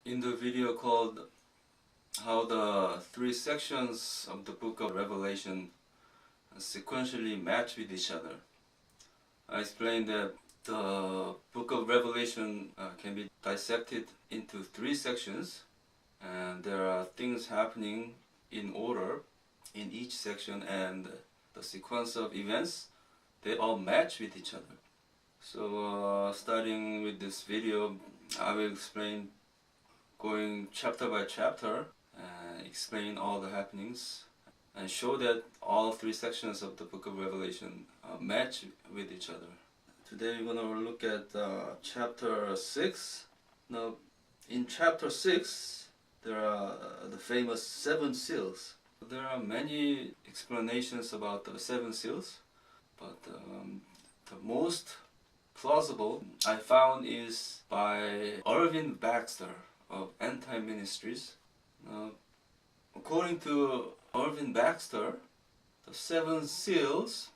In the video called How the Three Sections of the Book of Revelation Sequentially Match with Each Other, I explained that the Book of Revelation can be dissected into three sections, and there are things happening in order in each section, and the sequence of events, they all match with each other. So starting with this video, I will explain going chapter by chapter and explain all the happenings and show that all three sections of the book of Revelation match with each other. Today we're going to look at chapter 6. Now in chapter 6 there are the famous 7 seals. There are many explanations about the 7 seals, but the most plausible I found is by Irvin Baxter of End-Time Ministries. According to Irvin Baxter, the 7 seals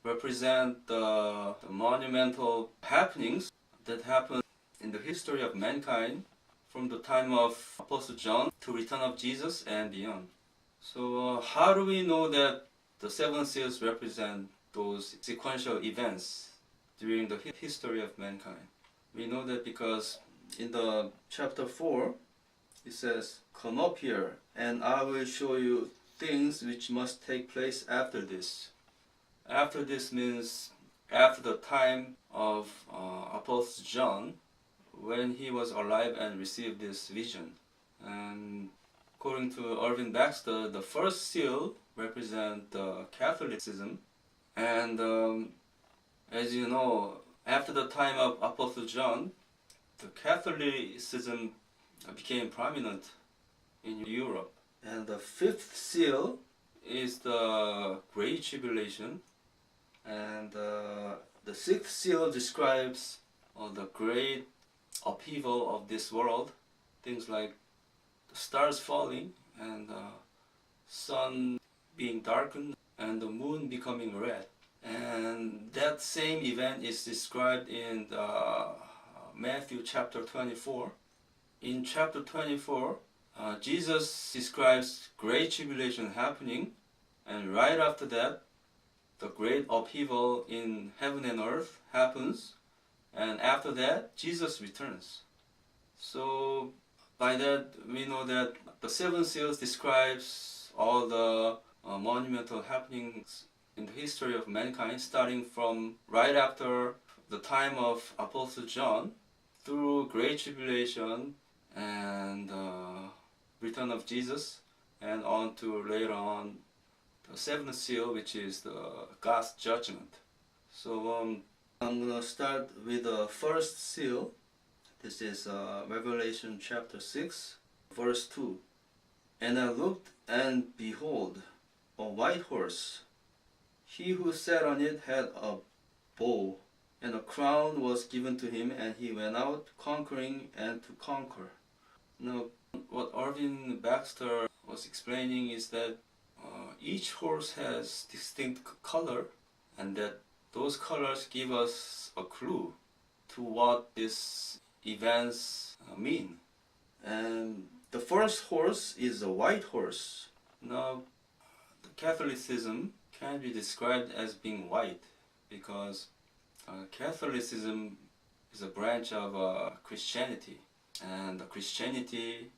represent the monumental happenings that happened in the history of mankind from the time of Apostle John to return of Jesus and beyond. So how do we know that the 7 seals represent those sequential events during the history of mankind? We know that because in the chapter 4 it says, "Come up here and I will show you things which must take place after this." After this means after the time of Apostle John, when he was alive and received this vision. And according to Irvin Baxter, the first seal represents Catholicism, and as you know, after the time of Apostle John, the Catholicism became prominent in Europe. And the 5th seal is the Great Tribulation, and the 6th seal describes the great upheaval of this world, things like the stars falling and the sun being darkened and the moon becoming red. And that same event is described in Matthew chapter 24. In chapter 24, Jesus describes great tribulation happening, and right after that, the great upheaval in heaven and earth happens, and after that, Jesus returns. So by that, we know that the 7 seals describes all the monumental happenings in the history of mankind, starting from right after the time of Apostle John through Great Tribulation and return of Jesus, and on to later on the 7th seal, which is the God's judgment. So I'm going to start with the first seal. This is Revelation chapter 6, verse 2. "And I looked, and behold, a white horse. He who sat on it had a bow, and a crown was given to him, and he went out conquering and to conquer." Now, what Irvin Baxter was explaining is that each horse has distinct color, and that those colors give us a clue to what these events mean. And the first horse is a white horse. Now, the Catholicism can be described as being white because Catholicism is a branch of Christianity, and Christianity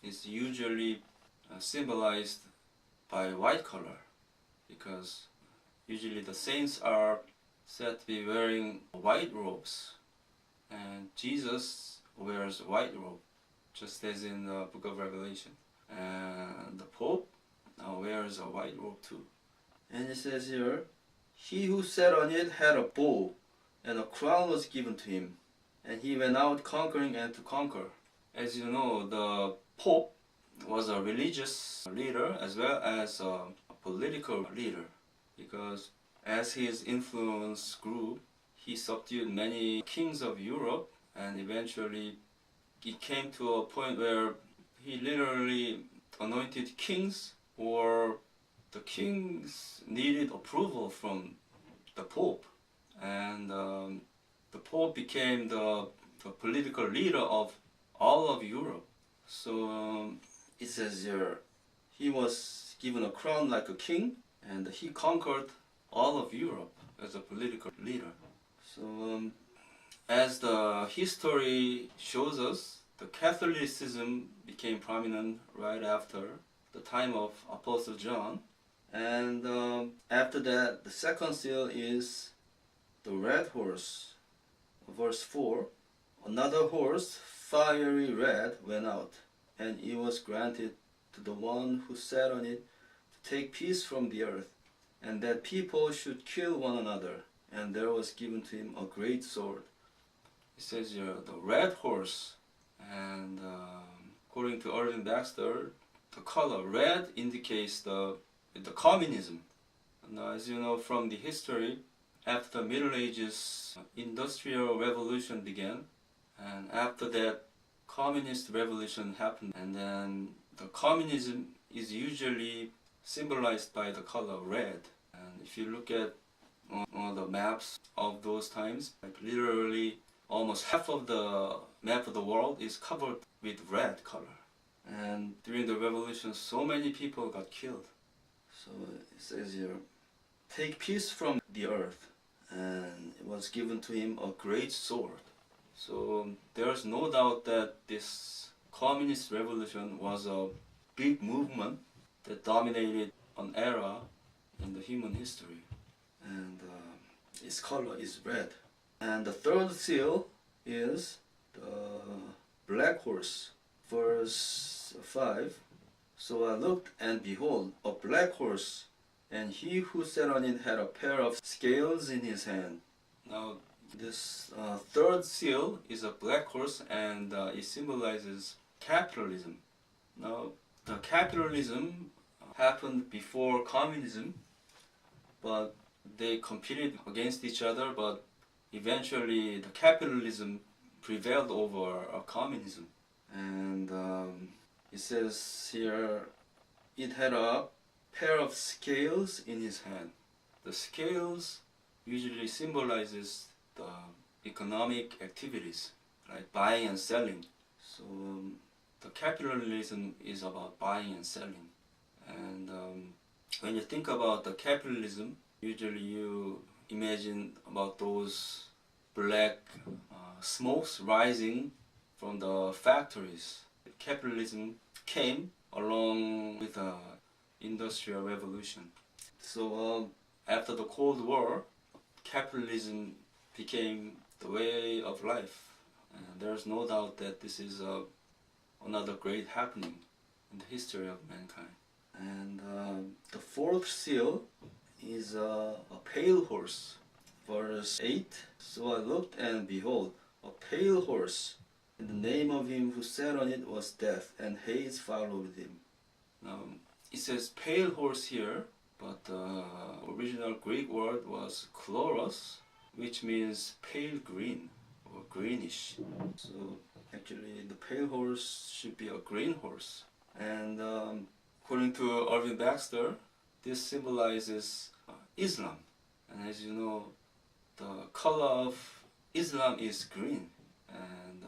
is usually symbolized by white color, because usually the saints are said to be wearing white robes, and Jesus wears a white robe, just as in the book of Revelation. And the Pope wears a white robe too. And it says here, "He who sat on it had a bow, and a crown was given to him, and he went out conquering and to conquer." As you know, the Pope was a religious leader as well as a political leader, because as his influence grew, he subdued many kings of Europe, and eventually it came to a point where he literally anointed kings, or the kings needed approval from the Pope, and the Pope became the political leader of all of Europe. So it says here, he was given a crown like a king, and he conquered all of Europe as a political leader. So as the history shows us, the Catholicism became prominent right after the time of Apostle John. And after that, the second seal is the red horse. Verse 4, another horse, fiery red, went out, and it was granted to the one who sat on it to take peace from the earth, and that people should kill one another. And there was given to him a great sword. It says here, the red horse. And according to Irving Baxter, the color red indicates the communism. Now, as you know from the history, after the Middle Ages, Industrial Revolution began, and after that, Communist Revolution happened, and then the communism is usually symbolized by the color red. And if you look at the maps of those times, like literally almost half of the map of the world is covered with red color. And during the revolution, so many people got killed. So it says here, take peace from the earth, and it was given to him a great sword. So there's no doubt that this communist revolution was a big movement that dominated an era in the human history. And its color is red. And the third seal is the black horse. Verse 5, so I looked, and behold, a black horse, and he who sat on it had a pair of scales in his hand. Now, this third seal is a black horse, and it symbolizes capitalism. Now, the capitalism happened before communism, but they competed against each other, but eventually the capitalism prevailed over communism. And it says here, it had a pair of scales in his hand. The scales usually symbolizes the economic activities, like buying and selling. So the capitalism is about buying and selling. And when you think about the capitalism, usually you imagine about those black smokes rising from the factories. Capitalism came along with the Industrial Revolution. So after the Cold War, capitalism became the way of life. And there's no doubt that this is another great happening in the history of mankind. And the fourth seal is a pale horse. Verse 8, so I looked, and behold, a pale horse, and the name of him who sat on it was Death, and Hades followed him. Now, it says pale horse here, but the original Greek word was chloros, which means pale green or greenish. So actually the pale horse should be a green horse. And according to Irving Baxter, this symbolizes Islam. And as you know, the color of Islam is green. And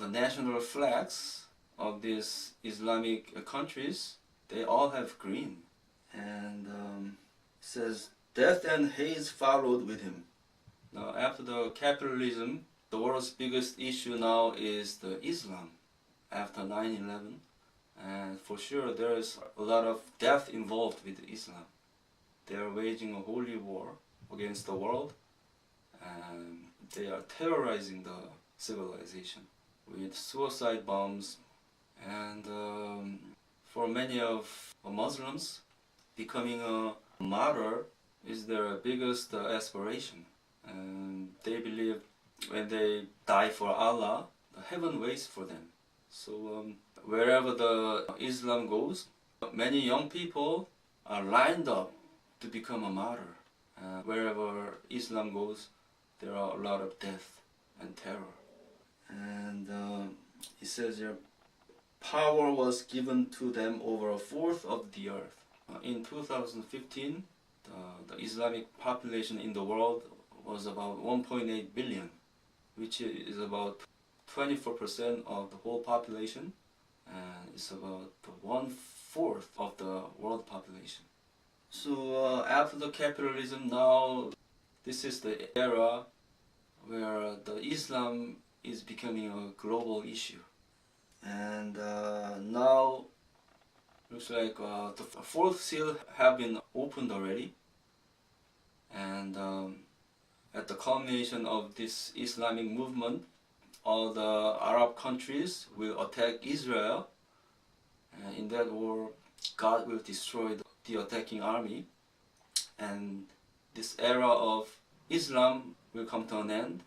the national flags of these Islamic countries, they all have green. And it says, Death and Hades followed with him. Now, after the capitalism, the world's biggest issue now is the Islam after 9/11. And for sure, there is a lot of death involved with Islam. They are waging a holy war against the world, and they are terrorizing the civilization with suicide bombs. And for many of Muslims, becoming a martyr is their biggest aspiration. And they believe when they die for Allah, the heaven waits for them. So wherever the Islam goes, many young people are lined up to become a martyr. Wherever Islam goes, there are a lot of death and terror. And it says here, power was given to them over a fourth of the earth. In 2015, the Islamic population in the world was about 1.8 billion, which is about 24% of the whole population, and it's about 1/4 of the world population. So after the capitalism, now this is the era where the Islam is becoming a global issue. And now looks like the fourth seal have been opened already. And at the culmination of this Islamic movement, all the Arab countries will attack Israel. And in that war, God will destroy the attacking army. And this era of Islam will come to an end.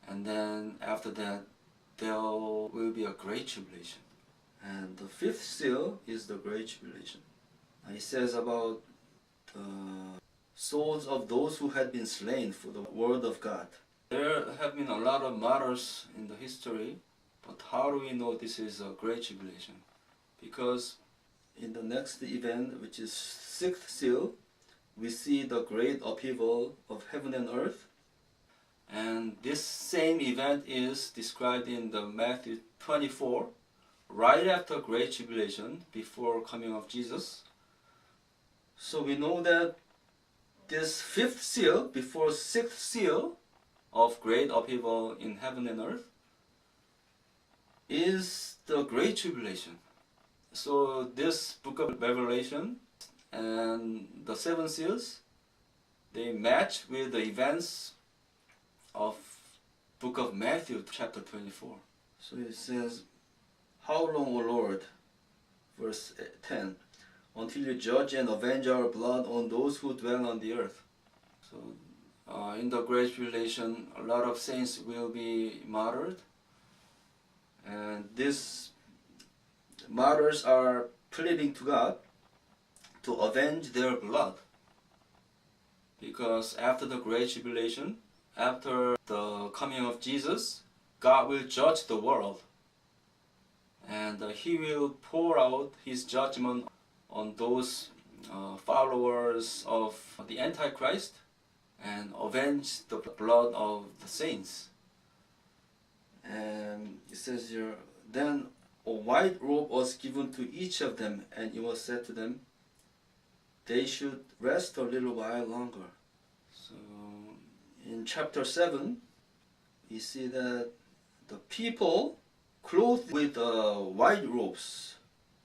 And then after that, there will be a great tribulation. And the fifth seal is the great tribulation. It says about the souls of those who had been slain for the word of God. There have been a lot of martyrs in the history, but how do we know this is a great tribulation? Because in the next event, which is sixth seal, we see the great upheaval of heaven and earth. And this same event is described in the Matthew 24, right after Great Tribulation, before coming of Jesus. So we know that this fifth seal, before sixth seal of great upheaval in heaven and earth, is the Great Tribulation. So this book of Revelation and the seven seals, they match with the events of book of Matthew chapter 24. So it says, "How long, O Lord," verse 10, "until you judge and avenge our blood on those who dwell on the earth?" So in the Great Tribulation, a lot of saints will be martyred. And these martyrs are pleading to God to avenge their blood. Because after the Great Tribulation, after the coming of Jesus, God will judge the world. And He will pour out His judgment on those followers of the Antichrist and avenge the blood of the saints. And it says here, "Then a white robe was given to each of them, and it was said to them, they should rest a little while longer." So in chapter 7, we see that the people clothed with white robes,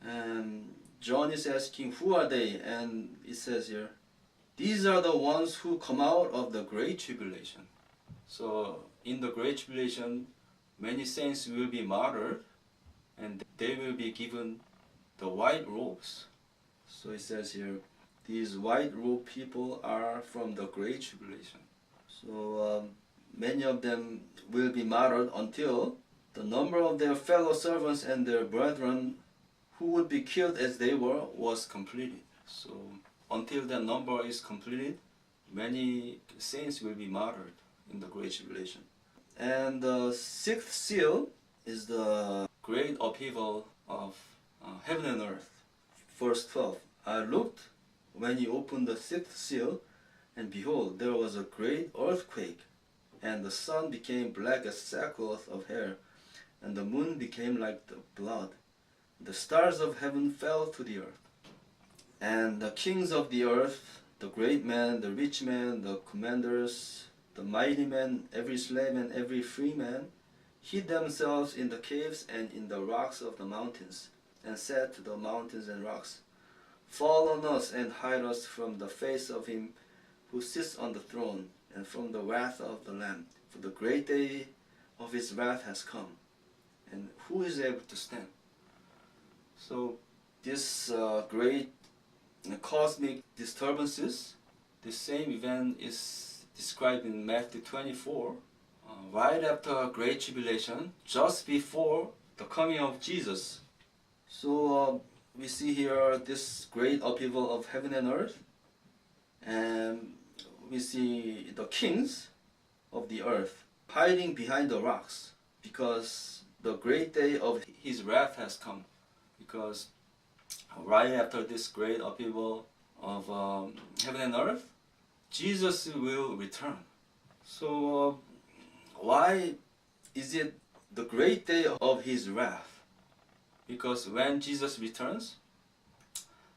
and John is asking, who are they? And it says here, these are the ones who come out of the Great Tribulation. So in the Great Tribulation, many saints will be martyred, and they will be given the white robes. So it says here, these white robed people are from the Great Tribulation. So many of them will be martyred until the number of their fellow servants and their brethren who would be killed as they were was completed. So until that number is completed, many saints will be martyred in the Great Tribulation. And the sixth seal is the great upheaval of heaven and earth. Verse 12, "I looked when he opened the sixth seal, and behold, there was a great earthquake, and the sun became black as sackcloth of hair, and the moon became like the blood. The stars of heaven fell to the earth. And the kings of the earth, the great men, the rich men, the commanders, the mighty men, every slave and every free man, hid themselves in the caves and in the rocks of the mountains, and said to the mountains and rocks, Fall on us and hide us from the face of him who sits on the throne, and from the wrath of the Lamb. For the great day of his wrath has come, and who is able to stand?" So this great cosmic disturbances, the same event is described in Matthew 24, right after Great Tribulation, just before the coming of Jesus. So we see here this great upheaval of heaven and earth, and we see the kings of the earth hiding behind the rocks, because the great day of his wrath has come. Because right after this great upheaval of heaven and earth, Jesus will return. So why is it the great day of his wrath. Because when Jesus returns,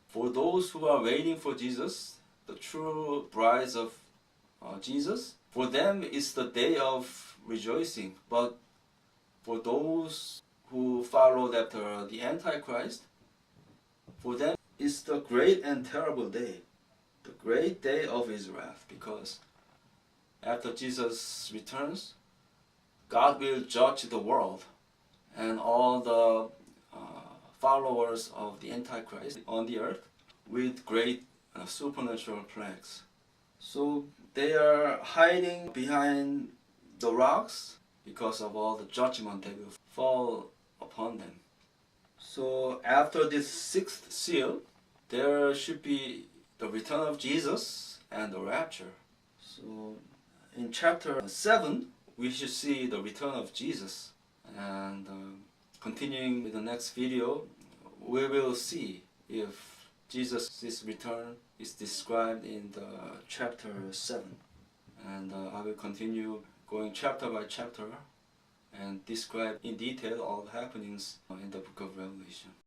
for those who are waiting for Jesus, the true brides of Jesus, for them it's the day of rejoicing. But for those who followed after the Antichrist, for them it's the great and terrible day, the great day of his wrath. Because after Jesus returns, God will judge the world, and all the followers of the Antichrist on the earth with great supernatural plagues. So they are hiding behind the rocks because of all the judgment that will fall upon them. So after this sixth seal, there should be the return of Jesus and the rapture. So in chapter 7, we should see the return of Jesus. And continuing with the next video, we will see if Jesus' return is described in the chapter 7. And I will continue going chapter by chapter and describe in detail all the happenings in the book of Revelation.